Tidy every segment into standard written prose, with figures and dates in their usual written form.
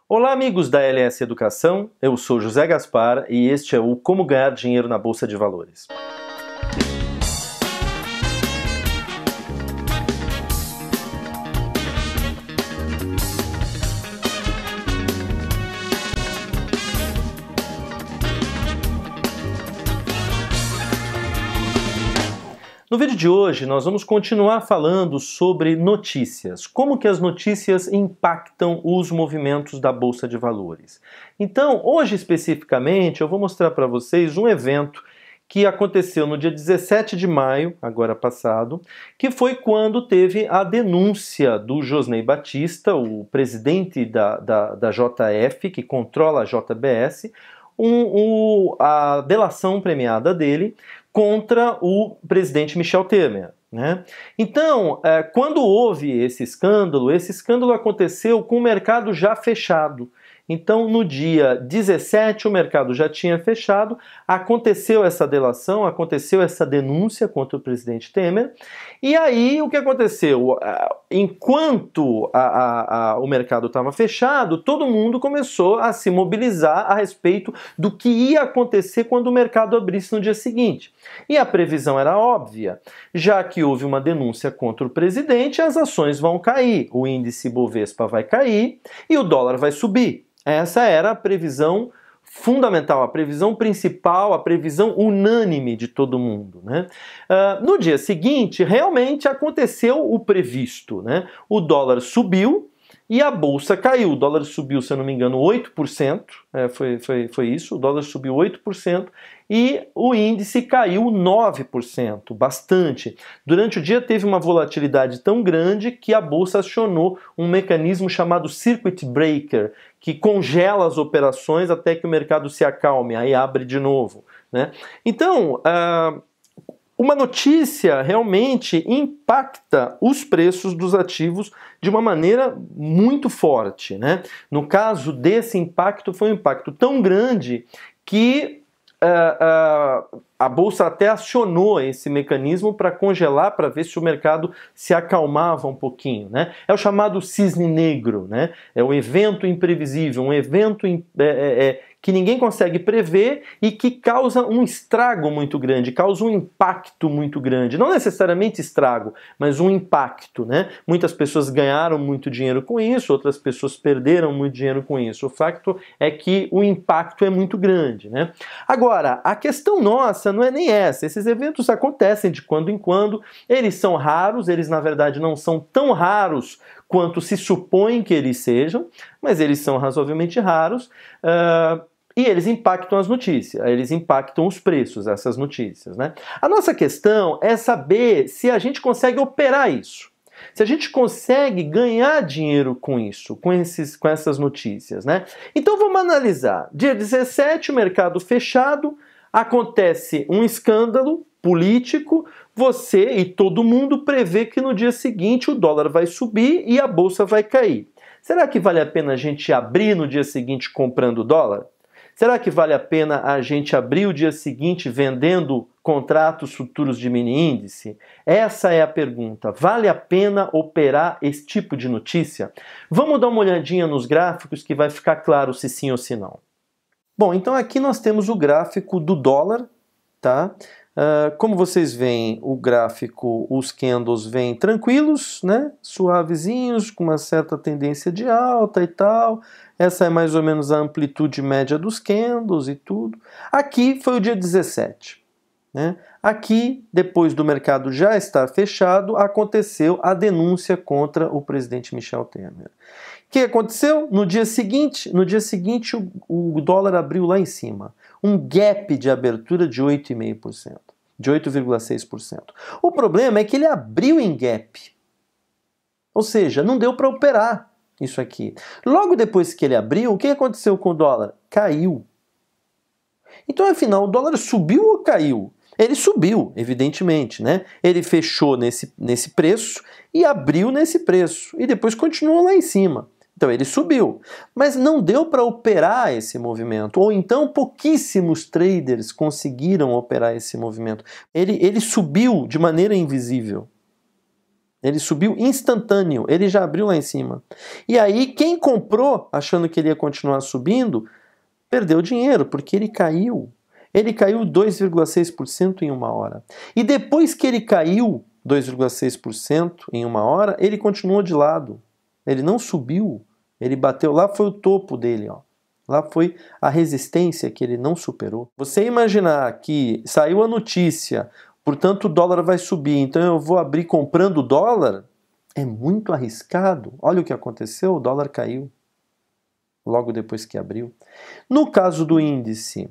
Olá, amigos da LS Educação, eu sou José Gaspar e este é o Como Ganhar Dinheiro na Bolsa de Valores. No vídeo de hoje nós vamos continuar falando sobre notícias, como que as notícias impactam os movimentos da Bolsa de Valores. Então, hoje especificamente, eu vou mostrar para vocês um evento que aconteceu no dia 17 de maio, agora passado, que foi quando teve a denúncia do Josney Batista, o presidente da JF, que controla a JBS, a delação premiada dele contra o presidente Michel Temer, né? Então, quando houve esse escândalo aconteceu com o mercado já fechado. Então, no dia 17, o mercado já tinha fechado, aconteceu essa delação, aconteceu essa denúncia contra o presidente Temer, e aí o que aconteceu? Enquanto o mercado estava fechado, todo mundo começou a se mobilizar a respeito do que ia acontecer quando o mercado abrisse no dia seguinte. E a previsão era óbvia, já que houve uma denúncia contra o presidente, as ações vão cair, o índice Bovespa vai cair e o dólar vai subir. Essa era a previsão fundamental, a previsão principal, a previsão unânime de todo mundo, né? No dia seguinte, realmente aconteceu o previsto, né? O dólar subiu e a bolsa caiu. O dólar subiu, se eu não me engano, 8%, foi isso, o dólar subiu 8% e o índice caiu 9%, bastante. Durante o dia teve uma volatilidade tão grande que a bolsa acionou um mecanismo chamado Circuit Breaker, que congela as operações até que o mercado se acalme, aí abre de novo, né? Então, uma notícia realmente impacta os preços dos ativos de uma maneira muito forte, né? No caso desse impacto, foi um impacto tão grande que a bolsa até acionou esse mecanismo para congelar, para ver se o mercado se acalmava um pouquinho, né? É o chamado cisne negro, né? É um evento imprevisível, um evento que ninguém consegue prever e que causa um estrago muito grande, causa um impacto muito grande. Não necessariamente estrago, mas um impacto, né? Muitas pessoas ganharam muito dinheiro com isso, outras pessoas perderam muito dinheiro com isso. O fato é que o impacto é muito grande, né? Agora, a questão nossa não é nem essa. Esses eventos acontecem de quando em quando, eles são raros, eles na verdade não são tão raros quanto se supõe que eles sejam, mas eles são razoavelmente raros, e eles impactam as notícias, eles impactam os preços, essas notícias, né? A nossa questão é saber se a gente consegue operar isso, se a gente consegue ganhar dinheiro com isso, com essas notícias, né? Então vamos analisar. Dia 17, o mercado fechado, acontece um escândalo político, você e todo mundo prevê que no dia seguinte o dólar vai subir e a bolsa vai cair. Será que vale a pena a gente abrir no dia seguinte comprando dólar? Será que vale a pena a gente abrir o dia seguinte vendendo contratos futuros de mini índice? Essa é a pergunta. Vale a pena operar esse tipo de notícia? Vamos dar uma olhadinha nos gráficos que vai ficar claro se sim ou se não. Bom, então aqui nós temos o gráfico do dólar, tá? Como vocês veem, o gráfico, os candles vêm tranquilos, né? Suavezinhos, com uma certa tendência de alta e tal. Essa é mais ou menos a amplitude média dos candles e tudo. Aqui foi o dia 17. Né? Aqui, depois do mercado já estar fechado, aconteceu a denúncia contra o presidente Michel Temer. O que aconteceu? No dia seguinte o dólar abriu lá em cima. Um gap de abertura de 8,5%, de 8,6%. O problema é que ele abriu em gap. Ou seja, não deu para operar isso aqui. Logo depois que ele abriu, o que aconteceu com o dólar? Caiu. Então, afinal, o dólar subiu ou caiu? Ele subiu, evidentemente, né? Ele fechou nesse preço e abriu nesse preço. E depois continuou lá em cima. Então ele subiu, mas não deu para operar esse movimento, ou então pouquíssimos traders conseguiram operar esse movimento. Ele subiu de maneira invisível. Ele subiu instantâneo, ele já abriu lá em cima. E aí quem comprou, achando que ele ia continuar subindo, perdeu dinheiro, porque ele caiu. Ele caiu 2,6% em uma hora. E depois que ele caiu 2,6% em uma hora, ele continuou de lado. Ele não subiu. Ele bateu lá, foi o topo dele, ó. Lá foi a resistência que ele não superou. Você imaginar que saiu a notícia, portanto o dólar vai subir, então eu vou abrir comprando dólar, é muito arriscado. Olha o que aconteceu, o dólar caiu logo depois que abriu. No caso do índice,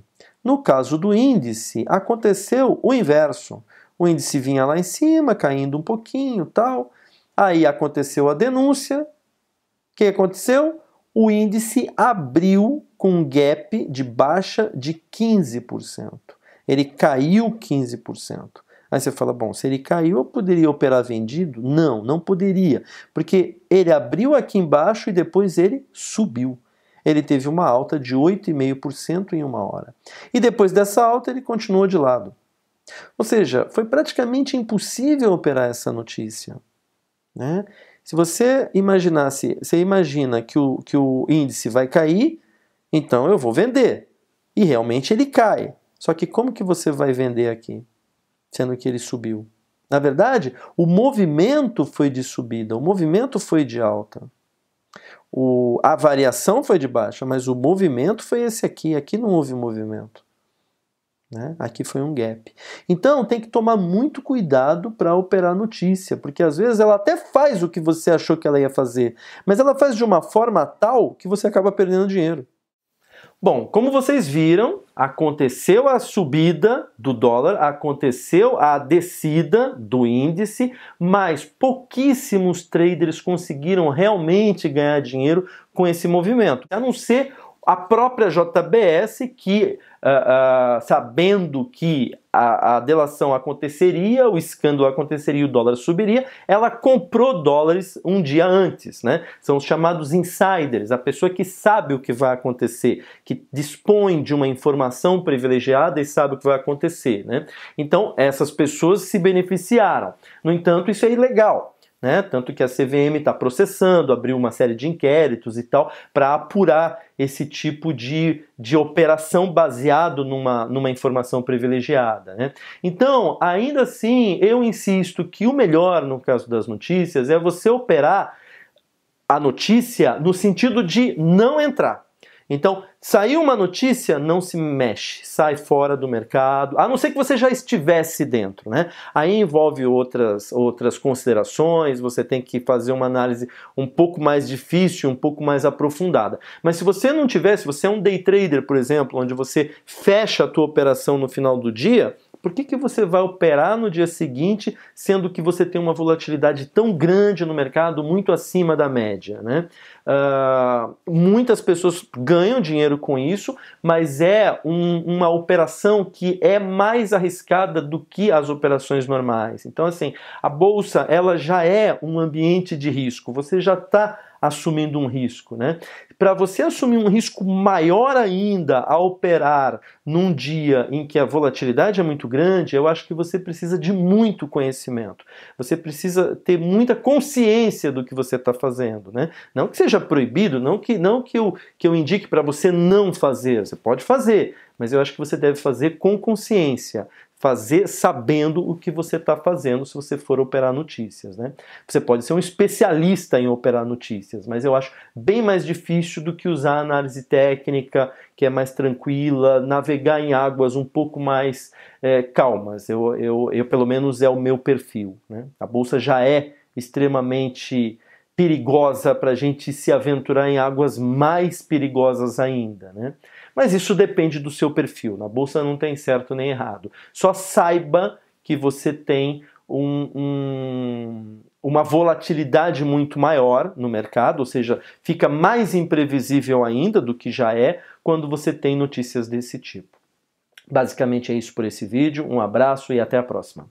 aconteceu o inverso. O índice vinha lá em cima, caindo um pouquinho, tal. Aí aconteceu a denúncia. O que aconteceu? O índice abriu com um gap de baixa de 15%. Ele caiu 15%. Aí você fala, bom, se ele caiu, eu poderia operar vendido? Não, não poderia, porque ele abriu aqui embaixo e depois ele subiu. Ele teve uma alta de 8,5% em uma hora. E depois dessa alta, ele continuou de lado. Ou seja, foi praticamente impossível operar essa notícia, né? Se você imaginasse, você imagina que o índice vai cair, então eu vou vender. E realmente ele cai. Só que como que você vai vender aqui, sendo que ele subiu? Na verdade, o movimento foi de subida, o movimento foi de alta. A variação foi de baixa, mas o movimento foi esse aqui. Aqui não houve movimento, né? Aqui foi um gap. Então tem que tomar muito cuidado para operar notícia, porque às vezes ela até faz o que você achou que ela ia fazer, mas ela faz de uma forma tal que você acaba perdendo dinheiro. Bom, como vocês viram, aconteceu a subida do dólar, aconteceu a descida do índice, mas pouquíssimos traders conseguiram realmente ganhar dinheiro com esse movimento, a não ser a própria JBS, que sabendo que a delação aconteceria, o escândalo aconteceria e o dólar subiria, ela comprou dólares um dia antes, né? São os chamados insiders, a pessoa que sabe o que vai acontecer, que dispõe de uma informação privilegiada e sabe o que vai acontecer, né? Então, essas pessoas se beneficiaram. No entanto, isso é ilegal, né? Tanto que a CVM está processando, abriu uma série de inquéritos e tal, para apurar esse tipo de operação baseado numa informação privilegiada, né? Então, ainda assim, eu insisto que o melhor, no caso das notícias, é você operar a notícia no sentido de não entrar. Então, saiu uma notícia, não se mexe, sai fora do mercado, a não ser que você já estivesse dentro, né? Aí envolve outras considerações, você tem que fazer uma análise um pouco mais difícil, um pouco mais aprofundada. Mas se você não tivesse, se você é um day trader, por exemplo, onde você fecha a tua operação no final do dia, por que você vai operar no dia seguinte, sendo que você tem uma volatilidade tão grande no mercado, muito acima da média, né? Muitas pessoas ganham dinheiro com isso, mas é uma operação que é mais arriscada do que as operações normais. Então, assim, a bolsa ela já é um ambiente de risco, você já está assumindo um risco, né? Para você assumir um risco maior ainda a operar num dia em que a volatilidade é muito grande, eu acho que você precisa de muito conhecimento. Você precisa ter muita consciência do que você está fazendo, né? Não que seja proibido, não que eu indique para você não fazer. Você pode fazer, mas eu acho que você deve fazer com consciência. Fazer sabendo o que você está fazendo se você for operar notícias, né? Você pode ser um especialista em operar notícias, mas eu acho bem mais difícil do que usar análise técnica, que é mais tranquila, navegar em águas um pouco mais calmas. Eu, pelo menos, é o meu perfil, né? A bolsa já é extremamente perigosa para a gente se aventurar em águas mais perigosas ainda, né? Mas isso depende do seu perfil. Na bolsa não tem certo nem errado. Só saiba que você tem uma volatilidade muito maior no mercado, ou seja, fica mais imprevisível ainda do que já é quando você tem notícias desse tipo. Basicamente é isso por esse vídeo. Um abraço e até a próxima.